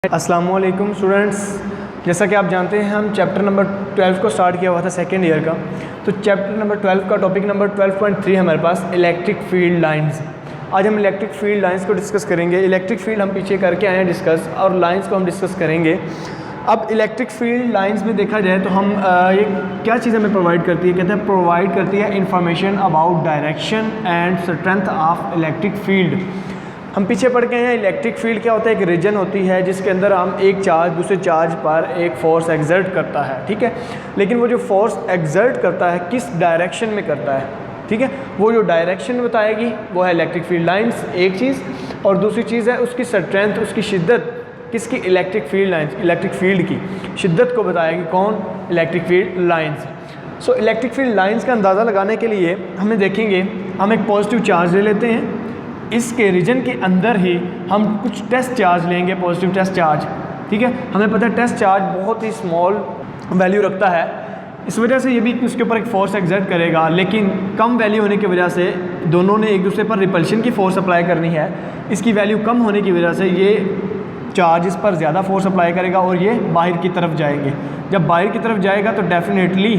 अस्सलाम वालेकुम स्टूडेंट्स, जैसा कि आप जानते हैं हम चैप्टर नंबर 12 को स्टार्ट किया हुआ था सेकेंड ईयर का। तो चैप्टर नंबर 12 का टॉपिक नंबर 12.3 हमारे पास इलेक्ट्रिक फील्ड लाइंस। आज हम इलेक्ट्रिक फील्ड लाइंस को डिस्कस करेंगे। इलेक्ट्रिक फील्ड हम पीछे करके आए हैं डिस्कस, और लाइंस को हम डिस्कस करेंगे। अब इलेक्ट्रिक फील्ड लाइंस में देखा जाए तो हम ये क्या चीज़ हमें प्रोवाइड करती है, कहते हैं प्रोवाइड करती है information about direction and strength of electric field. हम पीछे पढ़ के हैं इलेक्ट्रिक फील्ड क्या होता है। एक रीजन होती है जिसके अंदर हम एक चार्ज दूसरे चार्ज पर एक फोर्स एक्सर्ट करता है, ठीक है। लेकिन वो जो फोर्स एक्सर्ट करता है किस डायरेक्शन में करता है, ठीक है, वो जो डायरेक्शन बताएगी वो है इलेक्ट्रिक फील्ड लाइंस, एक चीज़। और दूसरी चीज़ है उसकी स्ट्रेंथ, उसकी शिद्दत किसकी, electric field lines, electric field की शिद्दत को बताएगी कौन, electric field lines. So electric field lines का अंदाज़ा लगाने के लिए हमें देखेंगे, हम एक पॉजिटिव चार्ज ले लेते हैं। इसके रीजन के अंदर ही हम कुछ टेस्ट चार्ज लेंगे, पॉजिटिव टेस्ट चार्ज, ठीक है। हमें पता है टेस्ट चार्ज बहुत ही स्मॉल वैल्यू रखता है, इस वजह से ये भी उसके ऊपर एक फोर्स एक्सर्ट करेगा, लेकिन कम वैल्यू होने की वजह से दोनों ने एक दूसरे पर रिपल्शन की फ़ोर्स अप्लाई करनी है। इसकी वैल्यू कम होने की वजह से ये चार्ज इस पर ज़्यादा फोर्स अप्लाई करेगा और ये बाहर की तरफ जाएंगे। जब बाहर की तरफ जाएगा तो डेफिनेटली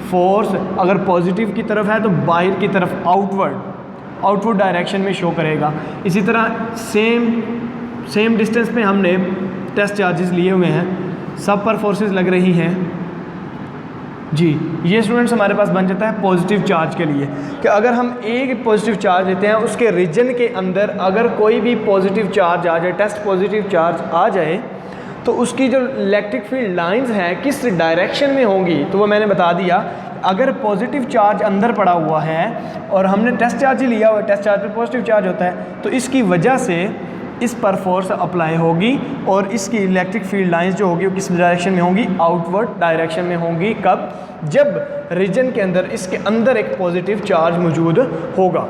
फोर्स अगर पॉजिटिव की तरफ है तो बाहर की तरफ आउटवर्ड डायरेक्शन में शो करेगा। इसी तरह सेम डिस्टेंस पे हमने टेस्ट चार्जेस लिए हुए हैं, सब पर फोर्सेस लग रही हैं जी। ये स्टूडेंट्स हमारे पास बन जाता है पॉजिटिव चार्ज के लिए कि अगर हम एक पॉजिटिव चार्ज लेते हैं, उसके रीजन के अंदर अगर कोई भी पॉजिटिव चार्ज आ जाए, टेस्ट पॉजिटिव चार्ज आ जाए, तो उसकी जो इलेक्ट्रिक फील्ड लाइंस हैं किस डायरेक्शन में होंगी, तो वो मैंने बता दिया। अगर पॉजिटिव चार्ज अंदर पड़ा हुआ है और हमने टेस्ट चार्ज ही लिया हुआ है, टेस्ट चार्ज पे पॉजिटिव चार्ज होता है, तो इसकी वजह से इस पर फोर्स अप्लाई होगी और इसकी इलेक्ट्रिक फील्ड लाइंस जो होगी वो किस डायरेक्शन में होंगी, आउटवर्ड डायरेक्शन में होंगी। कब, जब रीजन के अंदर इसके अंदर एक पॉजिटिव चार्ज मौजूद होगा,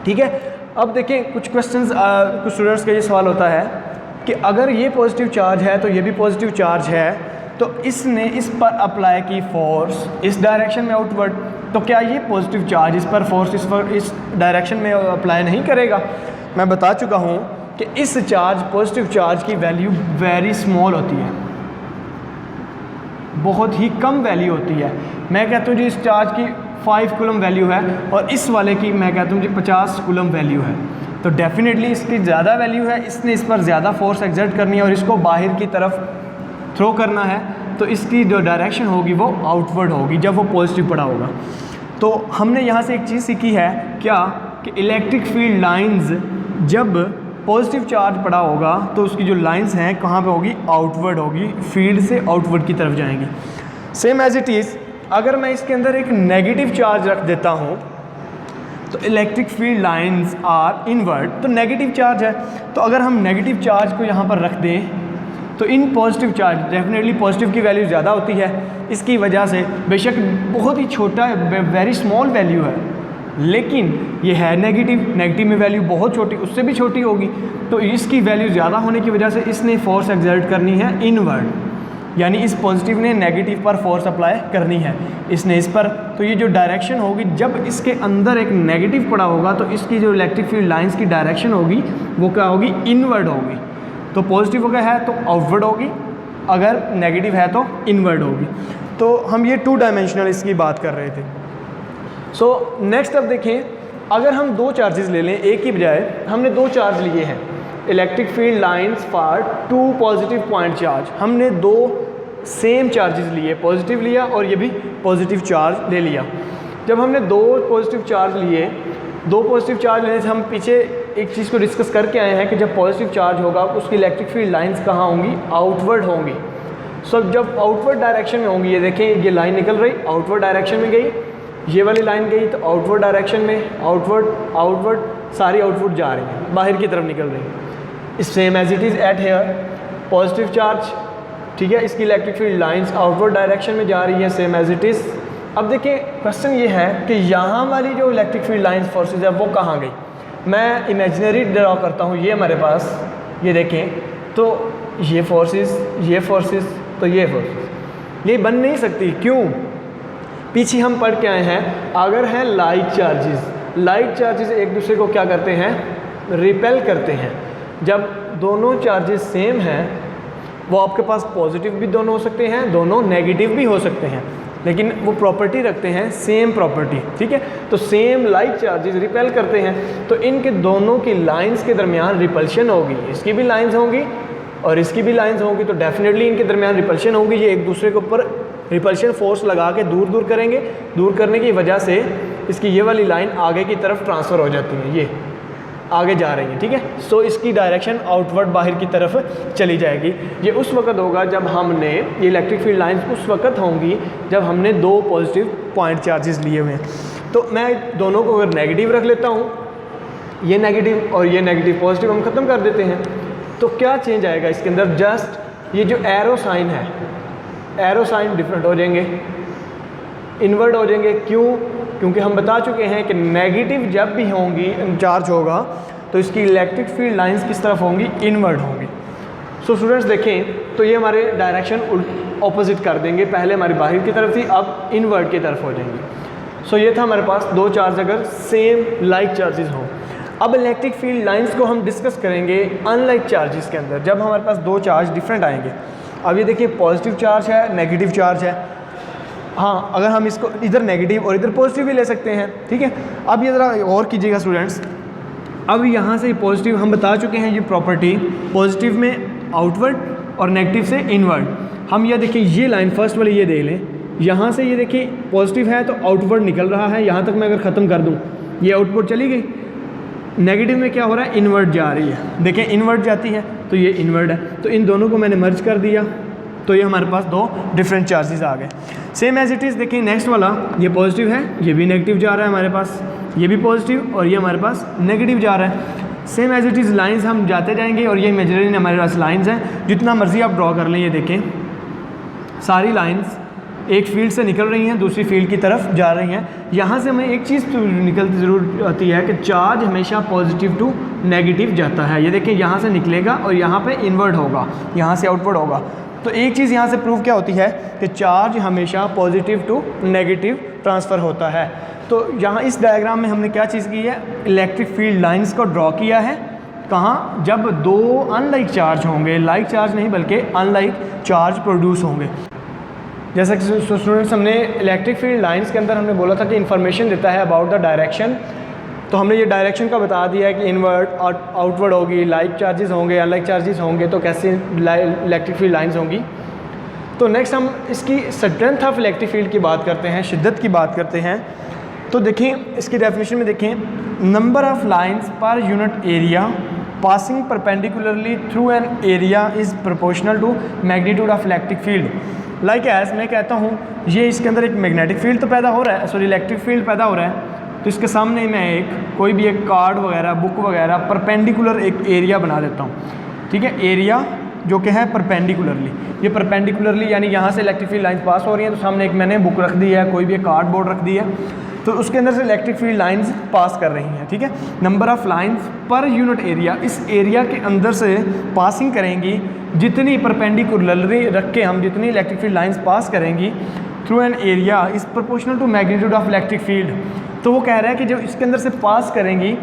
ठीक है। अब देखें कुछ क्वेश्चंस, कुछ स्टूडेंट्स का ये सवाल होता है कि अगर ये पॉजिटिव चार्ज है तो ये भी पॉजिटिव चार्ज है, तो इसने इस पर अप्लाई की फोर्स इस डायरेक्शन में आउटवर्ड, तो क्या ये पॉजिटिव चार्ज इस पर फोर्स इस डायरेक्शन में अप्लाई नहीं करेगा। मैं बता चुका हूँ कि इस चार्ज पॉजिटिव चार्ज की वैल्यू वेरी स्मॉल होती है, बहुत ही कम वैल्यू होती है। मैं कहता हूँ जी इस चार्ज की 5 कूलम वैल्यू है और इस वाले की मैं कहता हूँ जी 50 कूलम वैल्यू है, तो डेफिनेटली इसकी ज़्यादा वैल्यू है, इसने इस पर ज़्यादा फोर्स एक्सर्ट करनी है और इसको बाहर की तरफ थ्रो करना है, तो इसकी जो डायरेक्शन होगी वो आउटवर्ड होगी जब वो पॉजिटिव पड़ा होगा। तो हमने यहाँ से एक चीज़ सीखी है क्या, कि इलेक्ट्रिक फील्ड लाइंस जब पॉजिटिव चार्ज पड़ा होगा तो उसकी जो लाइंस हैं कहाँ पे होगी, आउटवर्ड होगी, फील्ड से आउटवर्ड की तरफ जाएंगी। सेम एज इट इज़ अगर मैं इसके अंदर एक नेगेटिव चार्ज रख देता हूँ तो electric field lines are inward, तो नेगेटिव चार्ज है, तो अगर हम नेगेटिव चार्ज को यहाँ पर रख दें तो in positive charge definitely positive की वैल्यू ज़्यादा होती है। इसकी वजह से बेशक बहुत ही छोटा वेरी स्मॉल वैल्यू है, लेकिन ये है नेगेटिव में वैल्यू बहुत छोटी, उससे भी छोटी होगी, तो इसकी वैल्यू ज़्यादा होने की वजह से इसने फोर्स एक्सर्ट करनी है इनवर्ड, यानी इस पॉजिटिव ने नेगेटिव पर फोर्स अप्लाई करनी है इसने इस पर। तो ये जो डायरेक्शन होगी जब इसके अंदर एक नेगेटिव पड़ा होगा तो इसकी जो इलेक्ट्रिक फील्ड लाइंस की डायरेक्शन होगी वो क्या होगी, इनवर्ड होगी। तो पॉजिटिव अगर है तो आउटवर्ड होगी, अगर नेगेटिव है तो इनवर्ड होगी। तो हम ये 2 डायमेंशनल इसकी बात कर रहे थे। सो नेक्स्ट अब देखें, अगर हम 2 चार्जेस ले लें, एक की बजाय हमने 2 चार्ज लिए हैं, electric field lines for 2 positive point charge, हमने 2 सेम चार्जेस लिए, पॉजिटिव लिया और ये भी पॉजिटिव चार्ज ले लिया। जब हमने 2 पॉजिटिव चार्ज लिए, 2 पॉजिटिव चार्ज लेने से हम पीछे एक चीज़ को डिस्कस करके आए हैं कि जब पॉजिटिव चार्ज होगा उसकी इलेक्ट्रिक फील्ड लाइंस कहाँ होंगी, आउटवर्ड होंगी। सो जब आउटवर्ड डायरेक्शन में होंगी, ये देखें ये लाइन निकल रही आउटवर्ड डायरेक्शन में गई, ये वाली लाइन गई तो आउटवर्ड डायरेक्शन में, आउटवर्ड सारी आउटवर्ड जा रही है, बाहर की तरफ निकल रही है। Same as it is at here positive charge, ठीक है, इसकी electric field lines outward direction में जा रही है, सेम एज इट इज़। अब देखिए क्वेश्चन ये है कि यहाँ वाली जो इलेक्ट्रिक फील्ड लाइंस फोर्सेज है वो कहाँ गई। मैं इमेजिनरी ड्रॉ करता हूँ, ये हमारे पास, ये देखें तो ये फोर्सेस, तो ये फोर्सेस, ये बन नहीं सकती। क्यों, पीछे हम पढ़ के आए हैं अगर हैं लाइक चार्जेस एक दूसरे को क्या करते हैं, रिपेल करते हैं। जब दोनों चार्जेस सेम हैं वो आपके पास पॉजिटिव भी दोनों हो सकते हैं, दोनों नेगेटिव भी हो सकते हैं, लेकिन वो प्रॉपर्टी रखते हैं सेम प्रॉपर्टी, ठीक है। तो सेम लाइक चार्जेस रिपेल करते हैं, तो इनके दोनों की लाइंस के दरमियान रिपल्शन होगी, इसकी भी लाइंस होंगी और इसकी भी लाइंस होंगी, तो डेफिनेटली इनके दरमियान रिपल्शन होगी। ये एक दूसरे के ऊपर रिपल्शन फोर्स लगा के दूर दूर करेंगे, दूर करने की वजह से इसकी ये वाली लाइन आगे की तरफ ट्रांसफ़र हो जाती है, ये आगे जा रही है, ठीक है। सो इसकी डायरेक्शन आउटवर्ड बाहर की तरफ चली जाएगी। ये उस वक्त होगा जब हमने ये इलेक्ट्रिक फील्ड लाइंस उस वक्त होंगी जब हमने दो पॉजिटिव पॉइंट चार्जेस लिए हुए हैं। तो मैं दोनों को अगर नेगेटिव रख लेता हूँ, ये नेगेटिव और ये नेगेटिव पॉजिटिव हम ख़त्म कर देते हैं, तो क्या चेंज आएगा इसके अंदर? जस्ट ये जो एरो साइन है, एरो साइन डिफरेंट हो जाएंगे, इन्वर्ट हो जाएंगे। क्यों? क्योंकि हम बता चुके हैं कि नेगेटिव जब भी होंगी चार्ज होगा तो इसकी इलेक्ट्रिक फील्ड लाइंस किस तरफ होंगी? इनवर्ट होंगी। सो स्टूडेंट्स देखें तो ये हमारे डायरेक्शन ऑपोजिट कर देंगे, पहले हमारी बाहर की तरफ थी, अब इनवर्ट की तरफ हो जाएंगी। सो ये था हमारे पास दो चार्ज अगर सेम लाइक चार्जेस हों। अब इलेक्ट्रिक फील्ड लाइंस को हम डिस्कस करेंगे अनलाइक चार्जेस के अंदर, जब हमारे पास दो चार्ज डिफरेंट आएंगे। अब ये देखिए पॉजिटिव चार्ज है, नेगेटिव चार्ज है। हाँ, अगर हम इसको इधर नेगेटिव और इधर पॉजिटिव भी ले सकते हैं, ठीक है। अब ये ज़रा और कीजिएगा स्टूडेंट्स, अब यहाँ से पॉजिटिव हम बता चुके हैं, ये प्रॉपर्टी पॉजिटिव में आउटवर्ड और नेगेटिव से इनवर्ड। हम ये देखिए ये लाइन फर्स्ट वाली ये देख लें, यहाँ से ये देखिए पॉजिटिव है तो आउटवर्ड निकल रहा है, यहाँ तक मैं अगर ख़त्म कर दूँ ये आउटवर्ड चली गई। नेगेटिव में क्या हो रहा है? इनवर्ट जा रही है, देखें इनवर्ट जाती है तो ये इनवर्ट है, तो इन दोनों को मैंने मर्ज कर दिया, तो ये हमारे पास दो डिफरेंट चार्जेस आ गए। सेम एज इट इज़ देखिए नेक्स्ट वाला, ये पॉजिटिव है, ये भी नेगेटिव जा रहा है हमारे पास, ये भी पॉजिटिव और ये हमारे पास नेगेटिव जा रहा है। Same as it is lines हम जाते जाएंगे और ये इमेजिनरी हमारे पास लाइंस हैं, जितना मर्जी आप ड्रॉ कर लें। ये देखें सारी लाइंस एक फील्ड से निकल रही हैं, दूसरी फील्ड की तरफ जा रही हैं। यहाँ से हमें एक चीज़ निकलती ज़रूर आती है कि चार्ज हमेशा पॉजिटिव टू नेगेटिव जाता है। ये देखिए यहाँ से निकलेगा और यहाँ पे इन्वर्ट होगा, यहाँ से आउटवर्ड होगा। तो एक चीज़ यहाँ से प्रूव क्या होती है कि चार्ज हमेशा पॉजिटिव टू नेगेटिव ट्रांसफ़र होता है। तो यहाँ इस डायग्राम में हमने क्या चीज़ की है? इलेक्ट्रिक फील्ड लाइंस को ड्रॉ किया है। कहाँ? जब दो अनलाइक चार्ज होंगे, लाइक चार्ज नहीं बल्कि अनलाइक चार्ज प्रोड्यूस होंगे। जैसा कि स्टूडेंट्स हमने इलेक्ट्रिक फील्ड लाइंस के अंदर हमने बोला था कि इन्फॉर्मेशन देता है अबाउट द डायरेक्शन, तो हमने ये डायरेक्शन का बता दिया है कि इनवर्ट और आउटवर्ड होगी, लाइक चार्जेस होंगे, अनलाइक चार्जेस होंगे, तो कैसे इलेक्ट्रिक फील्ड लाइंस होंगी। तो नेक्स्ट हम इसकी स्ट्रेंथ ऑफ इलेक्ट्रिक फील्ड की बात करते हैं, शिद्दत की बात करते हैं। तो देखें इसकी डेफिनेशन में देखें, number of lines per unit area passing perpendicularly through an area is proportional to magnitude of electric field. Like as मैं कहता हूँ ये इसके अंदर एक मैग्नेटिक फील्ड तो पैदा हो रहा है, सॉरी इलेक्ट्रिक फील्ड पैदा हो रहा है, तो इसके सामने मैं एक कोई भी एक कार्ड वगैरह, बुक वगैरह परपेंडिकुलर एक एरिया बना देता हूँ, ठीक है। एरिया जो कि है परपेंडिकुलरली, ये परपेंडिकुलरली यानी यहाँ से इलेक्ट्रिक फील्ड लाइंस पास हो रही हैं, तो सामने एक मैंने बुक रख दी है, कोई भी एक कार्डबोर्ड रख दी है, तो उसके अंदर से इलेक्ट्रिक फील्ड लाइंस पास कर रही हैं, ठीक है। Number of lines per unit area, इस एरिया के अंदर से पासिंग करेंगी, जितनी परपेंडिकुलरली रख के हम जितनी इलेक्ट्रिक फील्ड लाइंस पास करेंगी through an area is proportional to magnitude of electric field. तो वो कह रहा है कि जो इसके अंदर से पास करेंगी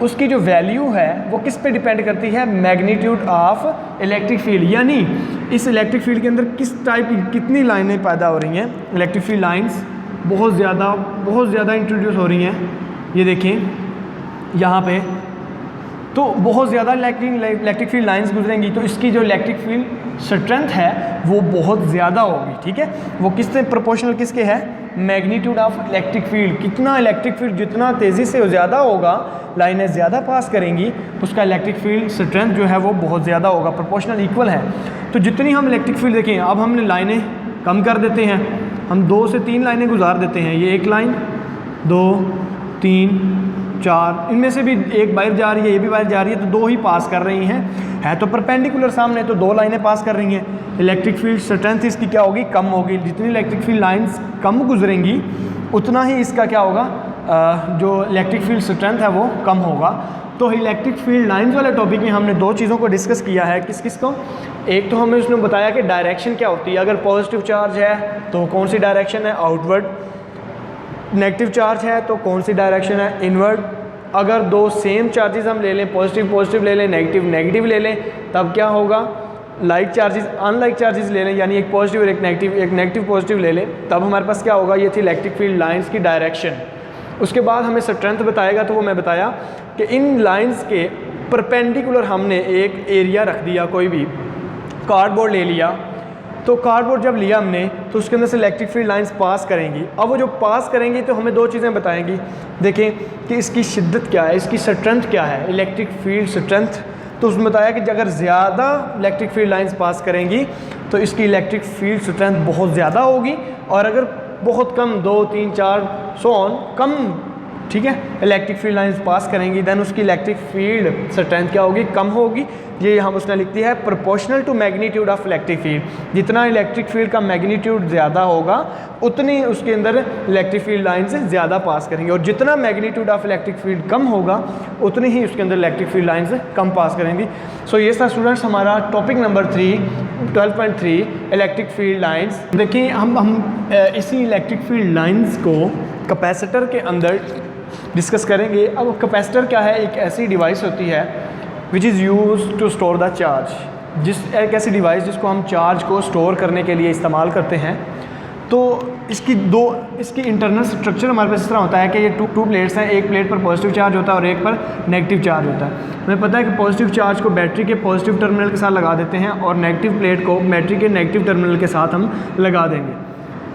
उसकी जो वैल्यू है वो किस पे डिपेंड करती है? मैग्नीट्यूड ऑफ इलेक्ट्रिक फील्ड, यानी इस इलेक्ट्रिक फील्ड के अंदर किस टाइप की कितनी लाइनें पैदा हो रही हैं। इलेक्ट्रिक फील्ड लाइंस बहुत ज़्यादा इंट्रोड्यूस हो रही हैं, ये देखें यहाँ पे, तो बहुत ज़्यादा इलेक्ट्रिक फील्ड लाइंस गुजरेंगी, तो इसकी जो इलेक्ट्रिक फील्ड स्ट्रेंथ है वो बहुत ज़्यादा होगी, ठीक है। वो किससे प्रोपोर्शनल किसके है? Magnitude of electric field. कितना इलेक्ट्रिक फील्ड जितना तेज़ी से ज़्यादा होगा, लाइनें ज़्यादा पास करेंगी, उसका इलेक्ट्रिक फील्ड स्ट्रेंथ जो है वो बहुत ज़्यादा होगा, प्रोपोर्शनल इक्वल है। तो जितनी हम इलेक्ट्रिक फील्ड देखें, अब हमने लाइनें कम कर देते हैं, हम 2 से 3 लाइनें गुजार देते हैं, ये एक लाइन, 2, 3, 4, इनमें से भी एक बाहर जा रही है, ये भी बाहर जा रही है, तो 2 ही पास कर रही हैं, है तो परपेंडिकुलर सामने, तो 2 लाइनें पास कर रही हैं। इलेक्ट्रिक फील्ड स्ट्रेंथ इसकी क्या होगी? कम होगी। जितनी इलेक्ट्रिक फील्ड लाइंस कम गुजरेंगी उतना ही इसका क्या होगा? जो इलेक्ट्रिक फील्ड स्ट्रेंथ है वो कम होगा। तो इलेक्ट्रिक फील्ड लाइंस वाले टॉपिक में हमने 2 चीज़ों को डिस्कस किया है। किस किस को? एक तो हमें उसने बताया कि डायरेक्शन क्या होती है, अगर पॉजिटिव चार्ज है तो कौन सी डायरेक्शन है? आउटवर्ड। नेगेटिव चार्ज है तो कौन सी डायरेक्शन है? इनवर्ड। अगर 2 सेम चार्जेस हम ले लें, पॉजिटिव ले लें, नेगेटिव ले लें, तब क्या होगा? लाइक चार्जेस अनलाइक चार्जेस ले लें, यानी एक पॉजिटिव और एक नेगेटिव पॉजिटिव ले लें, तब हमारे पास क्या होगा, ये थी इलेक्ट्रिक फील्ड लाइंस की डायरेक्शन। उसके बाद हमें स्ट्रेंथ बताएगा, तो वो मैं बताया कि इन लाइंस के परपेंडिकुलर हमने एक एरिया रख दिया, कोई भी कार्डबोर्ड ले लिया, तो कार्डबोर्ड जब लिया हमने तो उसके अंदर से इलेक्ट्रिक फील्ड लाइंस पास करेंगी। अब वो जो पास करेंगी तो हमें दो चीज़ें बताएंगी, देखें कि इसकी शिद्दत क्या है, इसकी स्ट्रेंथ क्या है, इलेक्ट्रिक फील्ड स्ट्रेंथ। तो उसमें बताया कि अगर ज़्यादा इलेक्ट्रिक फील्ड लाइंस पास करेंगी तो इसकी इलेक्ट्रिक फील्ड स्ट्रेंथ बहुत ज़्यादा होगी, और अगर बहुत कम 2, 3, 4 सो ऑन कम, ठीक है, इलेक्ट्रिक फील्ड लाइंस पास करेंगी, देन उसकी इलेक्ट्रिक फील्ड स्ट्रेंथ क्या होगी, कम होगी। ये यहाँ उसने लिखती है proportional to magnitude of electric field. जितना इलेक्ट्रिक फील्ड का मैग्नीट्यूड ज़्यादा होगा उतनी उसके अंदर इलेक्ट्रिक फील्ड लाइंस ज़्यादा पास करेंगे, और जितना मैग्नीट्यूड ऑफ इलेक्ट्रिक फील्ड कम होगा उतनी ही उसके अंदर इलेक्ट्रिक फील्ड लाइंस कम पास करेंगी। सो ये था स्टूडेंट्स हमारा topic number 3 12.3 electric field lines. देखिए हम इसी इलेक्ट्रिक फील्ड लाइंस को कैपेसिटर के अंदर डिस्कस करेंगे। अब कैपेसिटर क्या है, एक ऐसी डिवाइस होती है which is use to store the charge, एक ऐसी डिवाइस जिसको हम चार्ज को स्टोर करने के लिए इस्तेमाल करते हैं। तो इसकी इंटरनल स्ट्रक्चर हमारे पास इस तरह होता है कि ये टू प्लेट्स हैं, एक प्लेट पर पॉजिटिव चार्ज होता है और एक पर नेगेटिव चार्ज होता है। हमें पता है कि पॉजिटिव चार्ज को बैटरी के पॉजिटिव टर्मिनल के साथ लगा देते हैं और नेगेटिव प्लेट को बैटरी के नेगेटिव टर्मिनल के साथ हम लगा देंगे,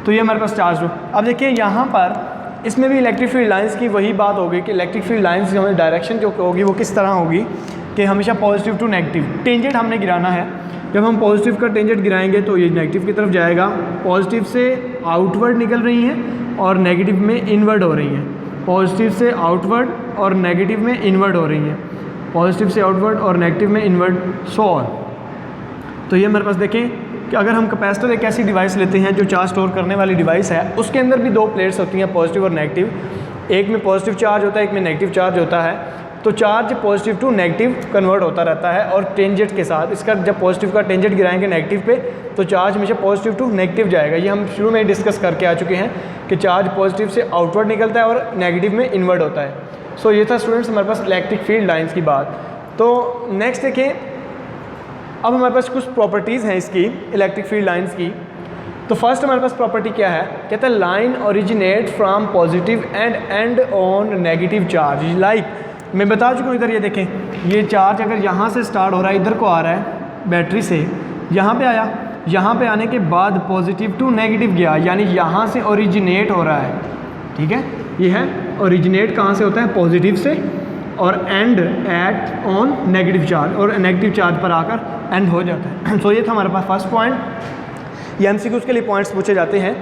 तो ये हमारे पास चार्ज हो। अब देखिए यहाँ पर इसमें भी इलेक्ट्रिक फील्ड लाइंस की वही बात होगी कि इलेक्ट्रिक फील्ड लाइंस की हमें डायरेक्शन जो होगी वो किस तरह होगी कि हमेशा पॉजिटिव टू नेगेटिव टेंजेंट हमने गिराना है। जब हम पॉजिटिव का टेंजेंट गिराएंगे तो ये नेगेटिव की तरफ जाएगा, पॉजिटिव से आउटवर्ड निकल रही हैं और नेगेटिव में इनवर्ड हो रही हैं, पॉजिटिव से आउटवर्ड और नेगेटिव में इनवर्ड हो रही हैं, पॉजिटिव से आउटवर्ड और नेगेटिव में इनवर्ड, सो ऑन। तो ये हमारे पास देखें कि अगर हम कैपेसिटर एक ऐसी डिवाइस लेते हैं जो चार्ज स्टोर करने वाली डिवाइस है, उसके अंदर भी दो प्लेट्स होती हैं पॉजिटिव और नेगेटिव, एक में पॉजिटिव चार्ज होता है, एक में नेगेटिव चार्ज होता है। तो charge positive to negative convert होता रहता है और टेंजेंट के साथ, इसका जब पॉजिटिव का टेंजेंट गिराएंगे नेगेटिव पे तो चार्ज हमेशा पॉजिटिव टू नेगेटिव जाएगा। ये हम शुरू में डिस्कस करके आ चुके हैं कि चार्ज पॉजिटिव से आउटवर्ड निकलता है और नेगेटिव में इनवर्ड होता है। सो ये था स्टूडेंट्स हमारे पास इलेक्ट्रिक फील्ड लाइन्स की बात। तो नेक्स्ट देखें, अब हमारे पास कुछ प्रॉपर्टीज़ हैं इसकी इलेक्ट्रिक फील्ड लाइन्स की। तो फर्स्ट हमारे पास प्रॉपर्टी क्या है, कहता है line originate from positive and on negative charge. Like मैं बता चुका हूँ, इधर ये देखें, ये चार्ज अगर यहाँ से स्टार्ट हो रहा है, इधर को आ रहा है बैटरी से, यहाँ पे आया, यहाँ पे आने के बाद पॉजिटिव टू नेगेटिव गया, यानी यहाँ से ओरिजिनेट हो रहा है, ठीक है। ये है ओरिजिनेट कहाँ से होता है, पॉजिटिव से, और end at on negative charge, और नेगेटिव चार्ज पर आकर एंड हो जाता है। सो ये था हमारे पास फर्स्ट पॉइंट। ये एमसीक्यूज़ के लिए पॉइंट्स पूछे जाते हैं।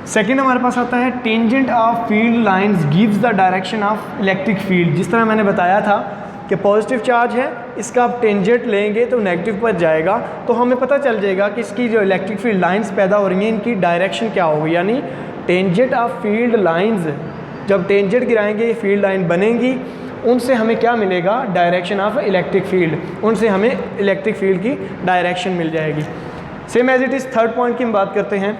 सेकेंड हमारे पास आता है tangent of field lines gives the direction of electric field. जिस तरह मैंने बताया था कि पॉजिटिव चार्ज है, इसका आप टेंजेंट लेंगे तो नेगेटिव पर जाएगा, तो हमें पता चल जाएगा कि इसकी जो इलेक्ट्रिक फील्ड लाइंस पैदा हो रही हैं इनकी डायरेक्शन क्या होगी, यानी टेंजेंट ऑफ फील्ड लाइंस, जब टेंजेंट गिराएंगे फील्ड लाइन बनेंगी, उनसे हमें क्या मिलेगा, डायरेक्शन ऑफ इलेक्ट्रिक फील्ड, उनसे हमें इलेक्ट्रिक फील्ड की डायरेक्शन मिल जाएगी। Same as it is third point की हम बात करते हैं,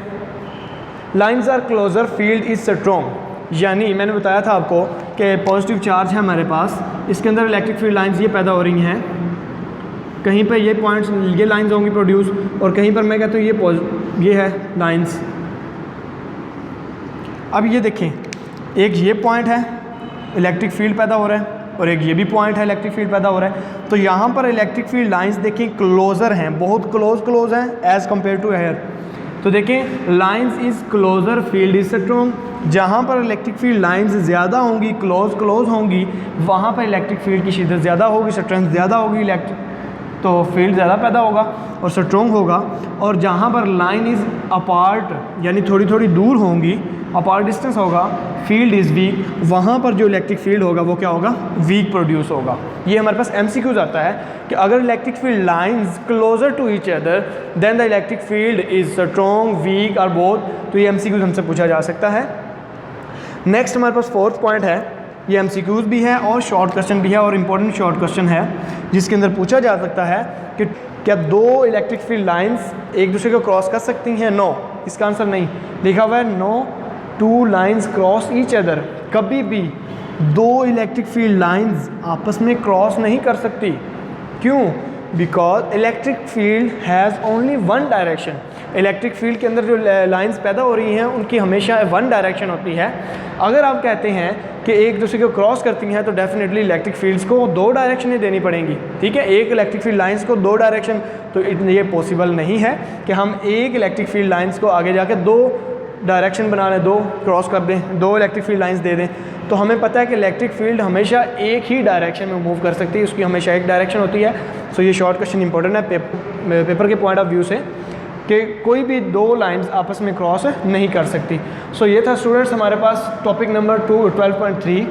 lines are closer field is strong. यानी मैंने बताया था आपको कि पॉजिटिव चार्ज है हमारे पास, इसके अंदर इलेक्ट्रिक फील्ड लाइंस ये पैदा हो रही हैं, कहीं पर ये पॉइंट्स ये लाइंस होंगी प्रोड्यूस, और कहीं पर मैं कहता हूँ ये है लाइंस। अब ये देखें, एक ये पॉइंट है इलेक्ट्रिक फील्ड पैदा हो रहा है, और एक ये भी पॉइंट है इलेक्ट्रिक फील्ड पैदा हो रहा है। तो यहाँ पर इलेक्ट्रिक फील्ड लाइंस देखें क्लोजर हैं, बहुत क्लोज हैं एज़ कम्पेयर टू हेयर। तो देखें lines is closer field is strong. जहाँ पर इलेक्ट्रिक फील्ड लाइंस ज़्यादा होंगी, क्लोज होंगी, वहाँ पर इलेक्ट्रिक फील्ड की शिद्दत ज़्यादा होगी, स्ट्रेंथ ज़्यादा होगी, इलेक्ट्रिक तो फील्ड ज़्यादा पैदा होगा और स्ट्रॉन्ग होगा। और जहाँ पर लाइन इज़ अपार्ट, यानी थोड़ी थोड़ी दूर होंगी, अपार्ट डिस्टेंस होगा, फील्ड इज़ वीक, वहाँ पर जो इलेक्ट्रिक फील्ड होगा वो क्या होगा, वीक प्रोड्यूस होगा। ये हमारे पास एमसीक्यूज आता है कि अगर electric field lines closer to each other then the electric field is strong, weak और बोथ, तो ये एमसीक्यूज हमसे पूछा जा सकता है। नेक्स्ट हमारे पास फोर्थ पॉइंट है, ये एमसीक्यूज भी है और शॉर्ट क्वेश्चन भी है, और इम्पोर्टेंट शॉर्ट क्वेश्चन है जिसके अंदर पूछा जा सकता है कि क्या दो इलेक्ट्रिक फील्ड लाइंस एक दूसरे को क्रॉस कर सकती हैं। नो, इसका आंसर नहीं लिखा हुआ है, no two lines cross each other. कभी भी दो इलेक्ट्रिक फील्ड लाइंस आपस में क्रॉस नहीं कर सकती। क्यों? Because electric field has only one direction. Electric field के अंदर जो लाइंस पैदा हो रही हैं उनकी हमेशा वन डायरेक्शन होती है। अगर आप कहते हैं कि एक दूसरे को क्रॉस करती हैं तो डेफिनेटली इलेक्ट्रिक फील्ड्स को दो डायरेक्शनें देनी पड़ेंगी, ठीक है। एक इलेक्ट्रिक फील्ड लाइंस को दो डायरेक्शन, तो ये पॉसिबल नहीं है कि हम एक इलेक्ट्रिक फील्ड लाइंस को आगे जाके दो डायरेक्शन बना लें, दो क्रॉस कर दें, दो इलेक्ट्रिक फील्ड लाइंस दे दें। तो हमें पता है कि इलेक्ट्रिक फील्ड हमेशा एक ही डायरेक्शन में मूव कर सकती है, उसकी हमेशा एक डायरेक्शन होती है। सो ये शॉर्ट क्वेश्चन इंपॉर्टेंट है पेपर के पॉइंट ऑफ व्यू से कि कोई भी दो लाइंस आपस में क्रॉस नहीं कर सकती। सो ये था स्टूडेंट्स हमारे पास topic number 12.3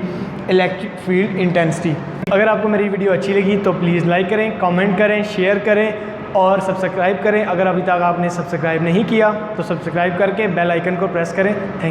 electric field intensity. अगर आपको मेरी वीडियो अच्छी लगी तो प्लीज़ लाइक करें, कमेंट करें, शेयर करें और सब्सक्राइब करें। अगर अभी तक आपने सब्सक्राइब नहीं किया तो सब्सक्राइब करके बेल आइकन को प्रेस करें। थैंक